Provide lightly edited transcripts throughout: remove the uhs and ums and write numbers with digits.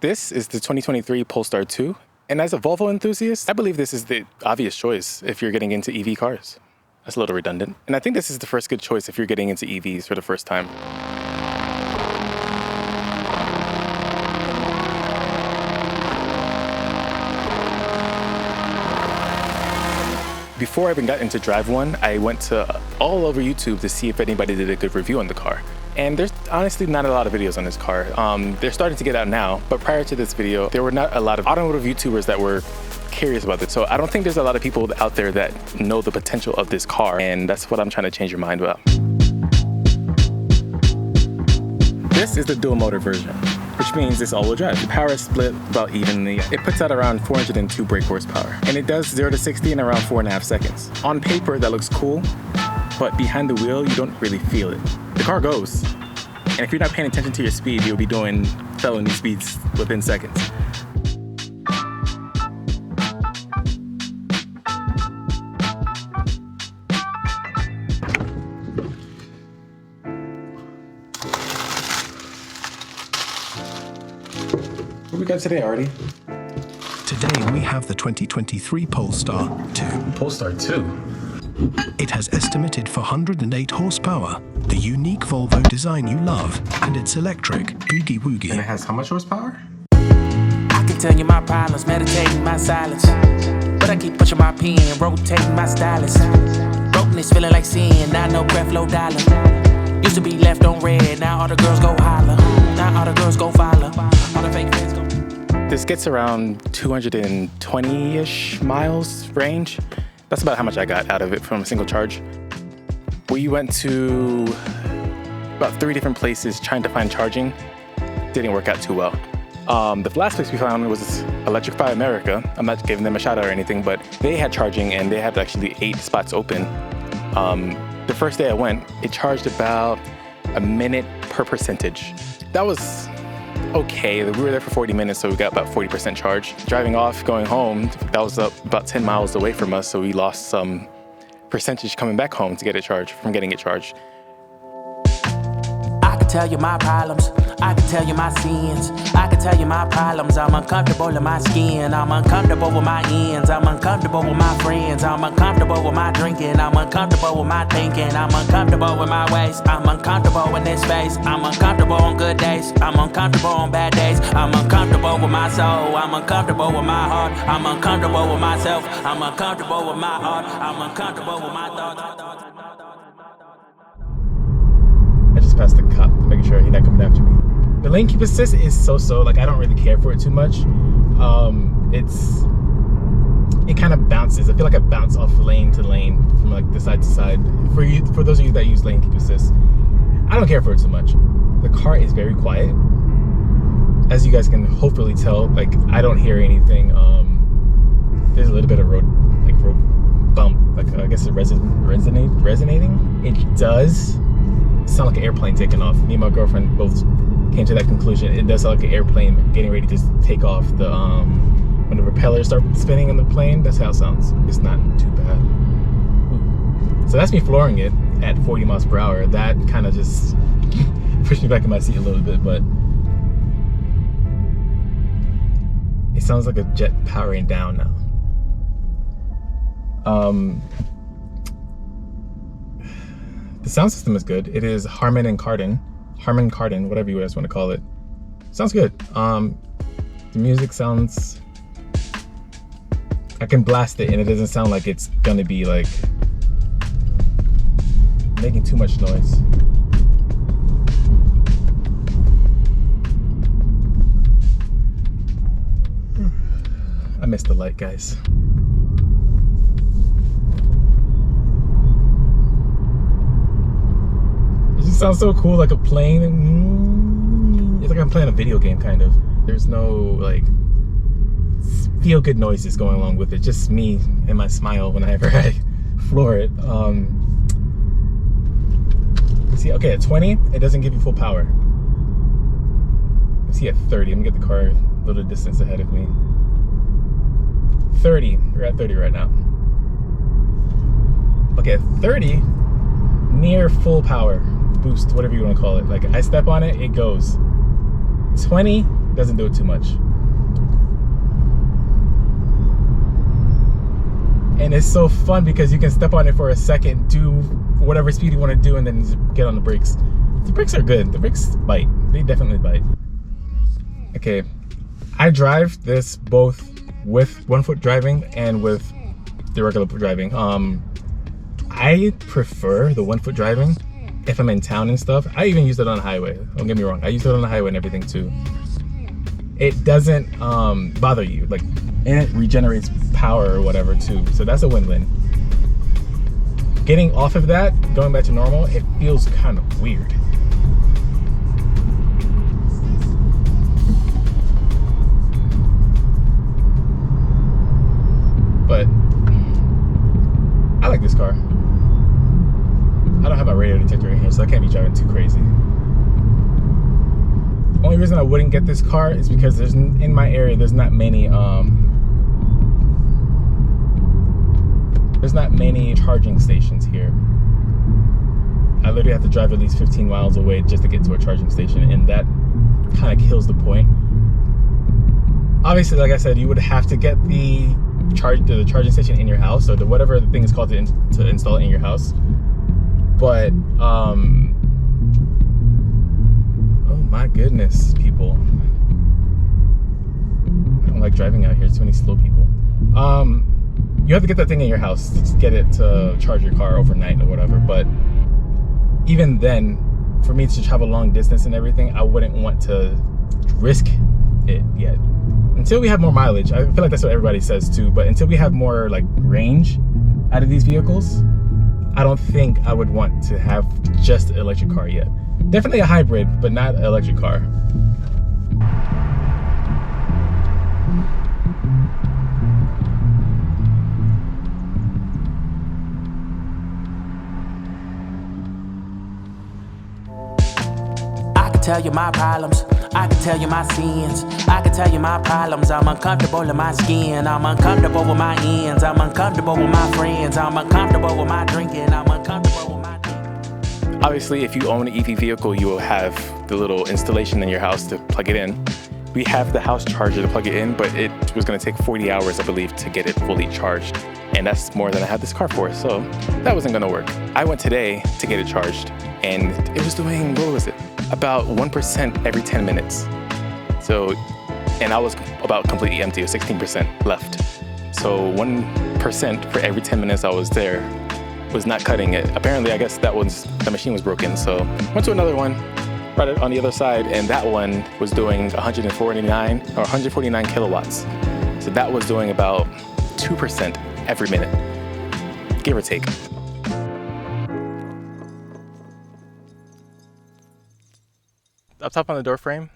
This is the 2023 Polestar 2, and as a Volvo enthusiast, I believe this is the obvious choice if you're getting into EV cars. That's a little redundant. And I think this is the first good choice if you're getting into EVs for the first time. Before I even got into Drive One, I went to all over YouTube to see if anybody did a good review on the car. And there's honestly not a lot of videos on this car. They're starting to get out now, but prior to this video, there were not a lot of automotive YouTubers that were curious about this. So I don't think there's a lot of people out there that know the potential of this car, and that's what I'm trying to change your mind about. This is the dual motor version, which means it's all-wheel drive. The power is split about evenly. It puts out around 402 brake horsepower, and it does 0 to 60 in around 4.5 seconds. On paper, that looks cool, but behind the wheel, you don't really feel it. The car goes, and if you're not paying attention to your speed, you'll be doing felony speeds within seconds. What we got today, Artie? Today we have the 2023 Polestar 2. Polestar 2? It has estimated 408 horsepower, the unique Volvo design you love, and it's electric, boogie woogie. And it has how much horsepower? I can tell you my problems, meditating my silence. But I keep pushing my pen, rotating my stylus. Brokenness feeling like sin, now no breath, low dollar. Used to be left on red, now all the girls go holler. Now all the girls go follow, all the fake fans go. This gets around 220-ish miles range. That's about how much I got out of it from a single charge. We went to about 3 different places trying to find charging. Didn't work out too well. The last place we found was Electrify America. I'm not giving them a shout out or anything, but they had charging and they had actually 8 spots open. The first day I went, it charged about a minute per percentage. That was okay. We were there for 40 minutes, so we got about 40% charge. Driving off, going home, that was about 10 miles away from us, so we lost some percentage coming back home to get it charged, from getting it charged. I can tell you my problems, I can tell you my sins. I can tell you my problems, I'm uncomfortable in my skin. I'm uncomfortable with my ends, I'm uncomfortable with my friends. I'm uncomfortable with my drinking, I'm uncomfortable with my thinking. I'm uncomfortable with my ways, I'm uncomfortable in this space. I'm uncomfortable on good days, I'm uncomfortable on bad days. I'm uncomfortable with my soul, I'm uncomfortable with my heart. I'm uncomfortable with myself, I'm uncomfortable with my heart. I'm uncomfortable with my thoughts. I just passed the cop, making sure he's not coming after me. The lane keep assist is so-so, like I don't really care for it too much. It kind of bounces. I feel like I bounce off lane to lane from like the side to side. For those of you that use lane keep assist, I don't care for it too much. The car is very quiet. As you guys can hopefully tell, like I don't hear anything. There's a little bit of road bump, like I guess it's resonating. It does sound like an airplane taking off. Me and my girlfriend both came to that conclusion. It does sound like an airplane getting ready to take off. The when the propellers start spinning in the plane, that's how it sounds. It's not too bad. Ooh. So that's me flooring it at 40 miles per hour. That kind of just pushed me back in my seat a little bit, but it sounds like a jet powering down now. The sound system is good. It is Harman Kardon, whatever you guys want to call it. Sounds good. The music sounds, I can blast it and it doesn't sound like it's gonna be like making too much noise. I missed the light, guys. It just sounds so cool, like a plane. It's like I'm playing a video game, kind of. There's no like feel-good noises going along with it. Just me and my smile whenever I floor it. See, okay, at 20, it doesn't give you full power. See, at 30, I'm gonna get the car a little distance ahead of me. 30, we're at 30 right now. Okay, at 30, near full power boost, whatever you want to call it. Like I step on it, it goes. 20, Doesn't do it too much. And it's so fun because you can step on it for a second, do whatever speed you want to do, and then just get on the brakes. The brakes are good. The brakes bite. They definitely bite. Okay, I drive this both with 1 foot driving and with the regular driving. I prefer the 1 foot driving if I'm in town and stuff. I even use it on the highway. Don't get me wrong. I use it on the highway and everything too. It doesn't bother you, like, and it regenerates power or whatever too. So that's a win-win. Getting off of that, going back to normal, it feels kind of weird. But I like this car. I don't have my radio detector in here, so I can't be driving too crazy. Only reason I wouldn't get this car is because there's in my area there's not many charging stations here. I literally have to drive at least 15 miles away just to get to a charging station, and that kind of kills the point. Obviously, like I said, you would have to get the charging station in your house, or whatever the thing is called to install it in your house. But oh my goodness, people, I don't like driving out here. Too many slow people. You have to get that thing in your house to get it to charge your car overnight or whatever. But even then, for me to travel long distance and everything, I wouldn't want to risk it yet. Until we have more mileage. I feel like that's what everybody says too, but until we have more like range out of these vehicles, I don't think I would want to have just an electric car yet. Definitely a hybrid, but not an electric car. I can tell you my problems, I can tell you my sins, I can tell you my problems. I'm uncomfortable in my skin, I'm uncomfortable with my ends, I'm uncomfortable with my friends, I'm uncomfortable with my drinking, I'm uncomfortable with my drinking. Obviously, if you own an EV vehicle, you will have the little installation in your house to plug it in. We have the house charger to plug it in, but it was going to take 40 hours, I believe, to get it fully charged. And that's more than I had this car for, so that wasn't going to work. I went today to get it charged, and it was doing, what was it? About 1% every 10 minutes. So, and I was about completely empty, 16% left. So 1% for every 10 minutes I was there was not cutting it. Apparently, I guess the machine was broken. So went to another one right on the other side, and that one was doing 149 kilowatts. So that was doing about 2% every minute, give or take. Up top on the door frame,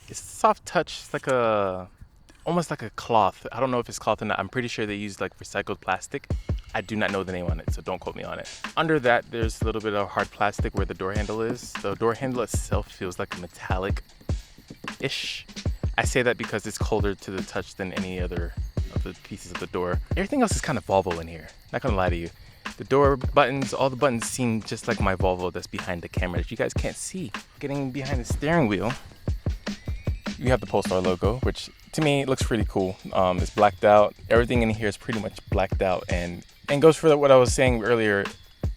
it's a soft touch. It's like almost like a cloth. I don't know if it's cloth or not. I'm pretty sure they use like recycled plastic. I do not know the name on it, so don't quote me on it. Under that, there's a little bit of hard plastic where the door handle is. The door handle itself feels like metallic-ish. I say that because it's colder to the touch than any other of the pieces of the door. Everything else is kind of Volvo in here, not gonna lie to you. The door buttons, all the buttons seem just like my Volvo that's behind the camera that you guys can't see. Getting behind the steering wheel, you have the Polestar logo, which to me looks pretty cool. It's blacked out. Everything in here is pretty much blacked out and goes for what I was saying earlier,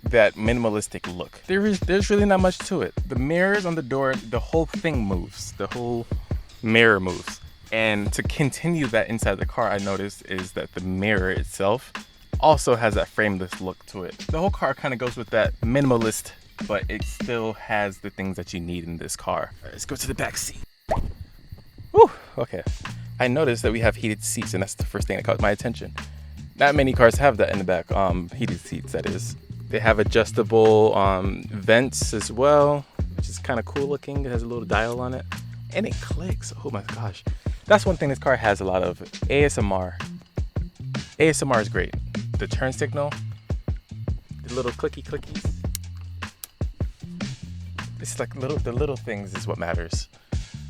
that minimalistic look. There's really not much to it. The mirrors on the door, the whole thing moves. The whole mirror moves. And to continue that inside the car, I noticed is that the mirror itself also has that frameless look to it. The whole car kind of goes with that minimalist, but it still has the things that you need in this car. All right, let's go to the back seat. Whew, okay. I noticed that we have heated seats, and that's the first thing that caught my attention. Not many cars have that in the back, heated seats, that is. They have adjustable vents as well, which is kind of cool looking. It has a little dial on it, and it clicks. Oh my gosh. That's one thing this car has a lot of, ASMR. ASMR is great. The turn signal, the little clickies. It's like the little things is what matters.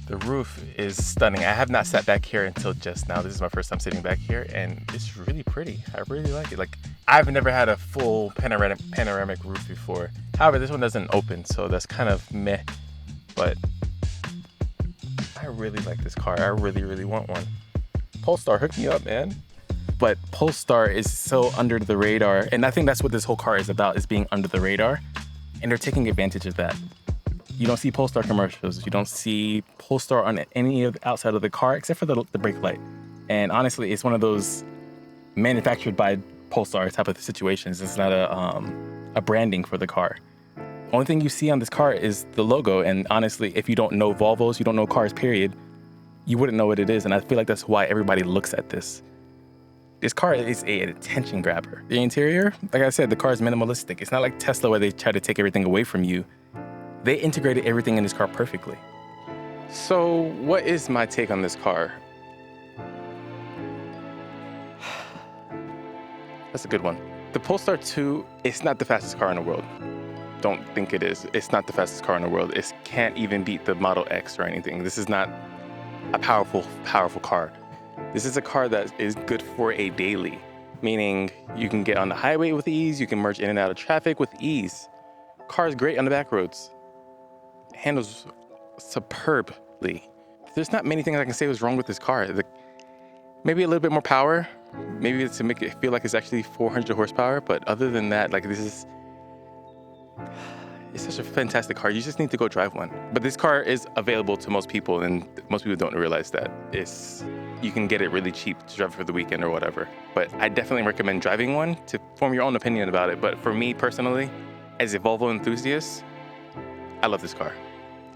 The roof is stunning. I have not sat back here until just now. This is my first time sitting back here, and it's really pretty. I really like it. Like, I've never had a full panoramic roof before. However, this one doesn't open, so that's kind of meh. But I really like this car. I really, really want one. Polestar, hook me up, man. But Polestar is so under the radar, and I think that's what this whole car is about, is being under the radar, and they're taking advantage of that. You don't see Polestar commercials. You don't see Polestar on any of outside of the car, except for the brake light. And honestly, it's one of those manufactured by Polestar type of situations. It's not a branding for the car. Only thing you see on this car is the logo, and honestly, if you don't know Volvos, you don't know cars, period, you wouldn't know what it is, and I feel like that's why everybody looks at this. This car is an attention grabber. The interior, like I said, the car is minimalistic. It's not like Tesla where they try to take everything away from you. They integrated everything in this car perfectly. So what is my take on this car? That's a good one. The Polestar 2, it's not the fastest car in the world. Don't think it is. It's not the fastest car in the world. It can't even beat the Model X or anything. This is not a powerful car. This is a car that is good for a daily, meaning you can get on the highway with ease, you can merge in and out of traffic with ease. Car is great on the back roads. Handles superbly. There's not many things I can say was wrong with this car. Maybe a little bit more power, maybe to make it feel like it's actually 400 horsepower, but other than that, like it's such a fantastic car. You just need to go drive one. But this car is available to most people, and most people don't realize that you can get it really cheap to drive for the weekend or whatever. But I definitely recommend driving one to form your own opinion about it. But for me personally, as a Volvo enthusiast, I love this car.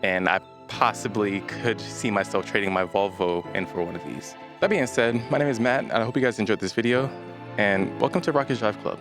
And I possibly could see myself trading my Volvo in for one of these. That being said, my name is Matt, and I hope you guys enjoyed this video, and welcome to Rocket Drive Club.